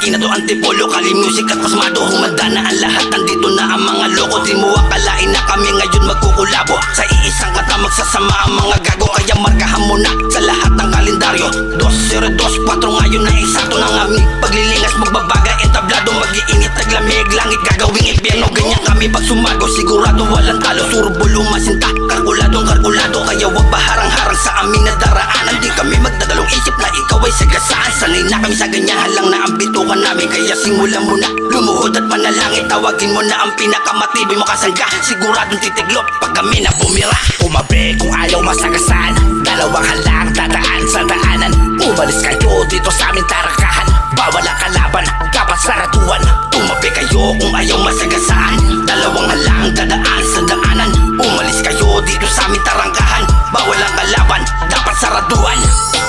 makina to, Antipolo, Kali Music at Pasmado. Humanda na ang lahat, nandito na ang mga loko. Di mo akalain na kami ngayon magkukulabo. Sa iisang kata magsasama ang mga gago. Kaya markahan mo na sa lahat ng kalendaryo. 2024 ngayon na eksakto ng aming paglilingas. Magbabaga, entablado, mag-iinit, taglamig, langit, gagawing impyerno. Ganyan kami pag sumago, sigurado walang talo. Turbo, lumasinta, kalkuladong kalkulado. Kaya wag baharang-harang sa amin na daraanan. Di kami magdadalong isip na ikaw ay sagasaan. Sanay na kami sa ganyan lang na ang bitukan namin. Kaya simulan mo na, lumuhod at manalangin. Tawagin mo na ang pinakamatibay mo kasangga. Siguradong titiglop pag kami na bumira. Umabi kung ayaw masagasan, dalawang halang dadaan sa daanan. Umalis kayo dito sa aming tarakahan. Bawal ang kalaban, dapat saraduan. Tumabi kayo kung ayaw masagasaan. Dalawang halang dadaan sa daanan. Umalis kayo dito sa aming tarangkahan. Bawal ang kalaban, dapat saraduan.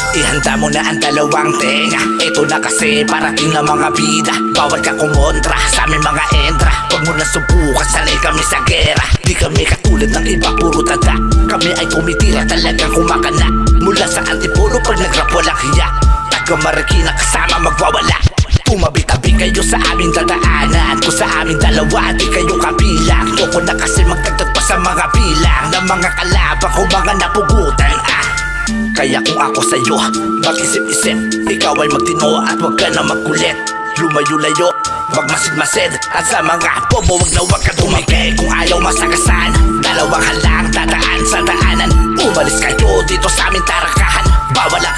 Ihanda mo na ang dalawang tenga. Ito na kasi parating na mga bida. Bawal ka kumontra sa aming mga endra. Huwag mo na subukan, sanay kami sa gera. Di kami katulad ng iba, puro tada. Kami ay tumitira, talagang kumakana. Mula sa Antipolo pag nag-rap walang hiya. Taga Marikina kasama magwawala. Tumabi-tabi kayo sa aming dadaanan. Kung sa aming dalawa, di kayo kabilang. Yoko na kasi magdagdag pa sa mga bilang ng mga kalabang kung mga napugutan. Kaya kung ako sa'yo, mag-isip-isip. Ikaw ay magtino at wag ka na magkulit. Lumayo-layo, magmasid-masid. At sa mga bobo, wag na wag ka tumigay. Kung ayaw masagasan, dalawang halang dadaan sa daanan. Umalis kayo dito sa aming tarakahan. Bawal ang